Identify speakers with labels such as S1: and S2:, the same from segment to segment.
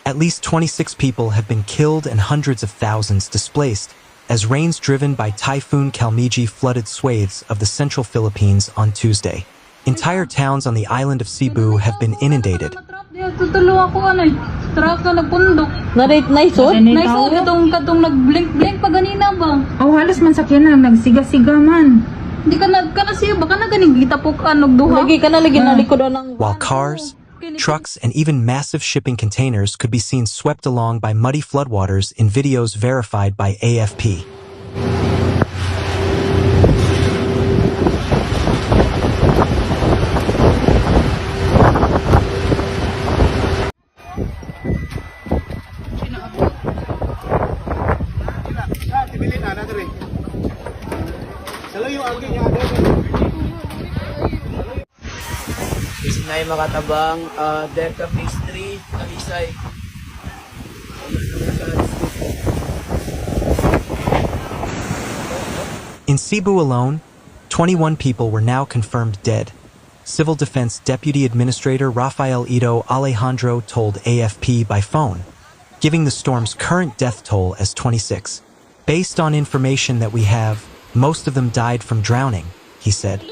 S1: At least 26 people have been killed and hundreds of thousands displaced as rains driven by Typhoon Kalmaegi flooded swathes of the central Philippines on Tuesday. Entire towns on the island of Cebu have been inundated.
S2: Oh, halos man sakyan na nagsiga-siga man.
S1: While cars, trucks, and even massive shipping containers could be seen swept along by muddy floodwaters in videos verified by AFP.
S3: Isnay makatabang Delta Phase 3 Talisay.
S1: In Cebu alone, 21 people were now confirmed dead. Civil Defense Deputy Administrator Rafael Ito Alejandro told AFP by phone, giving the storm's current death toll as 26. Based on information that we have, most of them died from drowning, he said.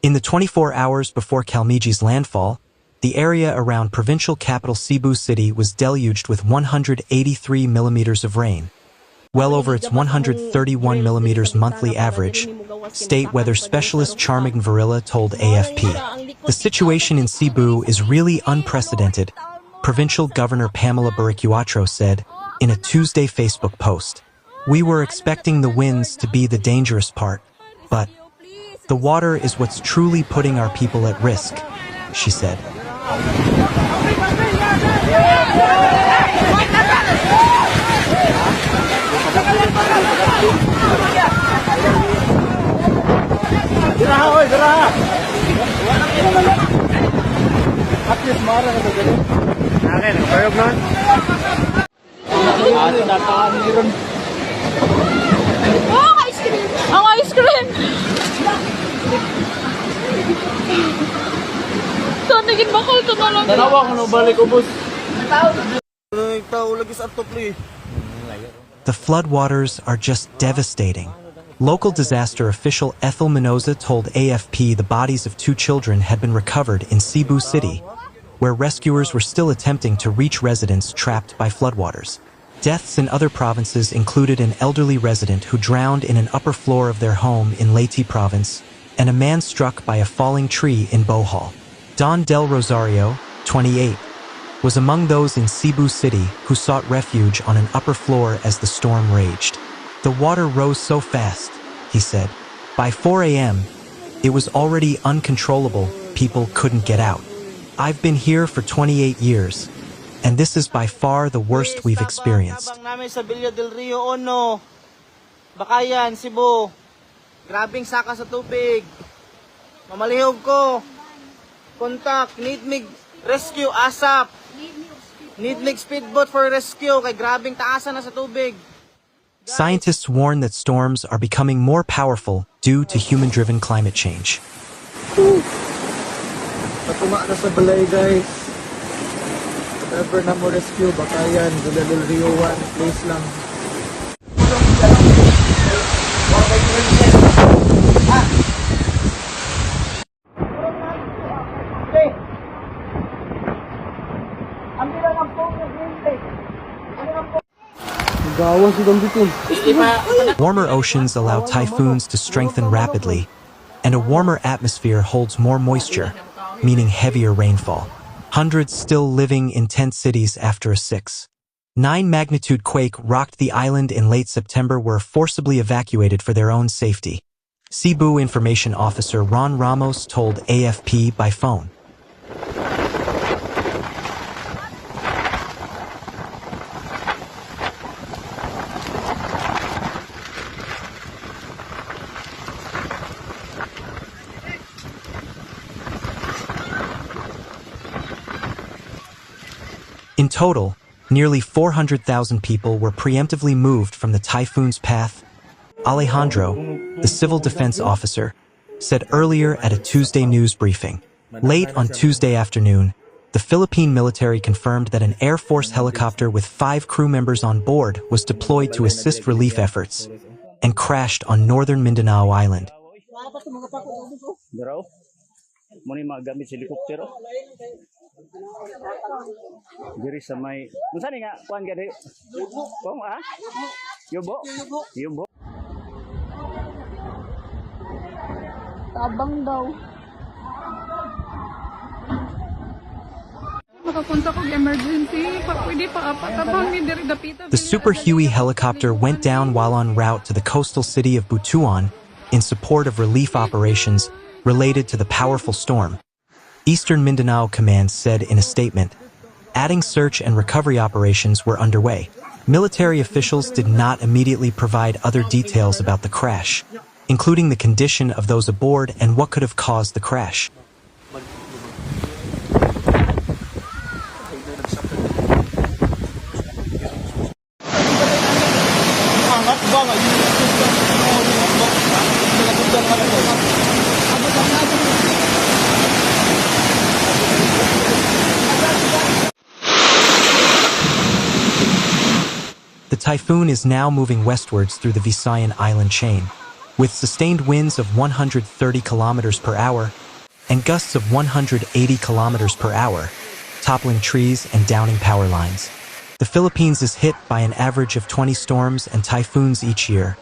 S1: In the 24 hours before Kalmaigi's landfall, the area around provincial capital Cebu City was deluged with 183 millimeters of rain, well over its 131 millimeters monthly average, state weather specialist Charming Varilla told AFP. The situation in Cebu is really unprecedented, Provincial Governor Pamela Evacuations said in a Tuesday Facebook post. We were expecting the winds to be the dangerous part, but the water is what's truly putting our people at risk, she said.
S2: Ang ice cream! Tanigin bakal ito na lang.
S3: Tanawa ko na balik ubos.
S1: The floodwaters are just devastating. Local disaster official Ethel Mendoza told AFP the bodies of 2 children had been recovered in Cebu City, where rescuers were still attempting to reach residents trapped by floodwaters. Deaths in other provinces included an elderly resident who drowned in an upper floor of their home in Leyte province, and a man struck by a falling tree in Bohol. Don Del Rosario, 28, was among those in Cebu City who sought refuge on an upper floor as the storm raged. The water rose so fast, he said. By 4 a.m., it was already uncontrollable, people couldn't get out. I've been here for 28 years, and this is by far the worst we've experienced.
S3: Bakayan, Cebu. Grabing saka sa tubig. Mamalihog ko. Contact, need mig rescue ASAP. Need mig speedboat for rescue kay grabing taasan na sa tubig.
S1: Scientists warn that storms are becoming more powerful due to human-driven climate change.
S3: Patuma na sa balay, guys. Whatever na mo rescue, Bakayan, Villa del Rio 1, please lang.
S1: Warmer oceans allow typhoons to strengthen rapidly, and a warmer atmosphere holds more moisture, meaning heavier rainfall. Hundreds still living in tent cities after a 6.9 magnitude quake rocked the island in late September were forcibly evacuated for their own safety. Cebu Information Officer Ron Ramos told AFP by phone. In total, nearly 400,000 people were preemptively moved from the typhoon's path. Alejandro, the civil defense officer, said earlier at a Tuesday news briefing. Late on Tuesday afternoon, the Philippine military confirmed that an Air Force helicopter with 5 crew members on board was deployed to assist relief efforts and crashed on northern Mindanao Island.
S4: Diri sa may unsa ni nga kuan gadi? Kung Yubo. Yubo.
S5: Tabang daw.
S2: Makapunta kong emergency. Pwede pa apatabang ni diri dapita.
S1: The Super Huey helicopter went down while en route to the coastal city of Butuan in support of relief operations related to the powerful storm. Eastern Mindanao Command said in a statement, adding search and recovery operations were underway. Military officials did not immediately provide other details about the crash, including the condition of those aboard and what could have caused the crash. The typhoon is now moving westwards through the Visayan island chain, with sustained winds of 130 kilometers per hour and gusts of 180 kilometers per hour, toppling trees and downing power lines. The Philippines is hit by an average of 20 storms and typhoons each year,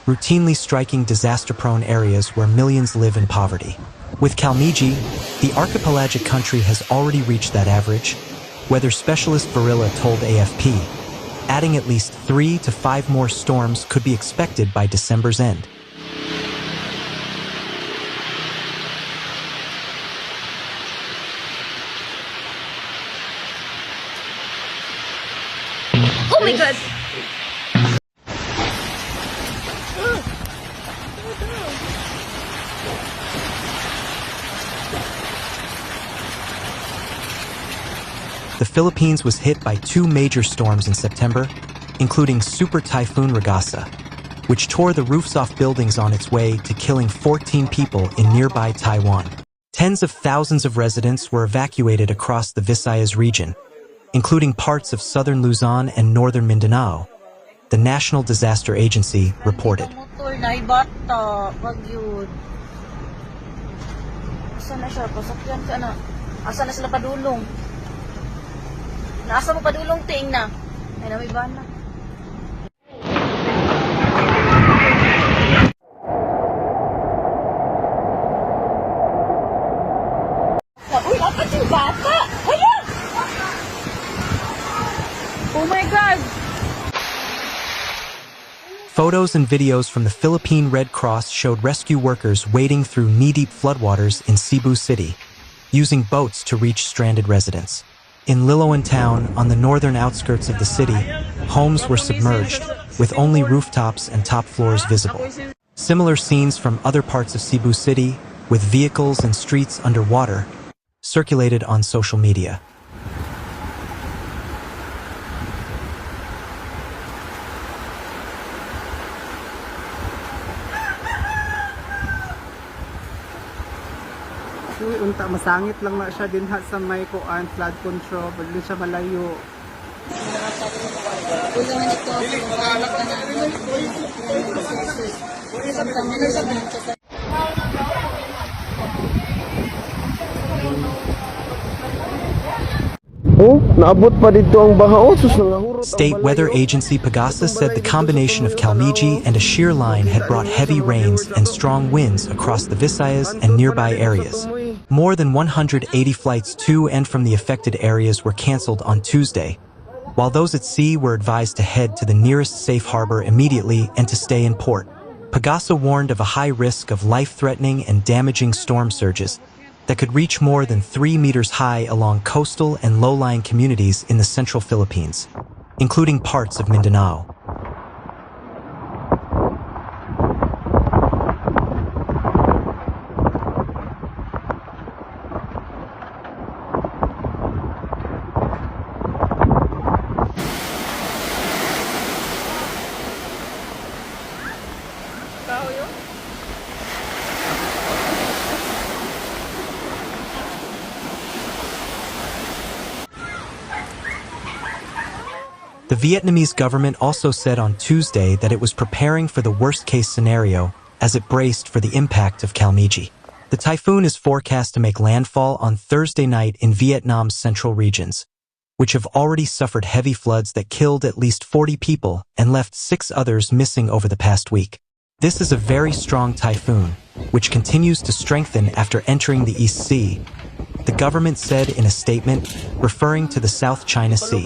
S1: routinely striking disaster-prone areas where millions live in poverty. With Kalmaegi, the archipelagic country has already reached that average, weather specialist Varilla told AFP, adding at least 3 to 5 more storms could be expected by December's end.
S5: Oh my God!
S1: The Philippines was hit by 2 major storms in September, including Super Typhoon Ragasa, which tore the roofs off buildings on its way to killing 14 people in nearby Taiwan. Tens of thousands of residents were evacuated across the Visayas region, including parts of southern Luzon and northern Mindanao, the National Disaster Agency reported.
S5: Motor na ibata, wag yun. Asa na siya? Pasakyan ka na. Asa na sila padulong? Naasa mo padulong ting na? Ay na may bana. Uy, dapat yung bata! Ayan! Oh my God!
S1: Photos and videos from the Philippine Red Cross showed rescue workers wading through knee-deep floodwaters in Cebu City, using boats to reach stranded residents. In Liloan town, on the northern outskirts of the city, homes were submerged, with only rooftops and top floors visible. Similar scenes from other parts of Cebu City, with vehicles and streets underwater, circulated on social media.
S6: Uy, unta masangit lang na siya din sa may kuan flood control, pwede siya malayo.
S7: Oh, naabot pa dito ang baha. Sus, nangahurot ang
S1: State
S7: balay,
S1: Weather Agency Pagasa said the combination of Kalmaegi and a shear line had brought heavy rains and strong winds across the Visayas and nearby areas. More than 180 flights to and from the affected areas were canceled on Tuesday, while those at sea were advised to head to the nearest safe harbor immediately and to stay in port. Pagasa warned of a high risk of life-threatening and damaging storm surges that could reach more than 3 meters high along coastal and low-lying communities in the central Philippines, including parts of Mindanao. Vietnamese government also said on Tuesday that it was preparing for the worst-case scenario as it braced for the impact of Kalmaegi. The typhoon is forecast to make landfall on Thursday night in Vietnam's central regions, which have already suffered heavy floods that killed at least 40 people and left 6 others missing over the past week. This is a very strong typhoon, which continues to strengthen after entering the East Sea, the government said in a statement referring to the South China Sea.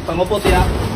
S3: Pangupo siya.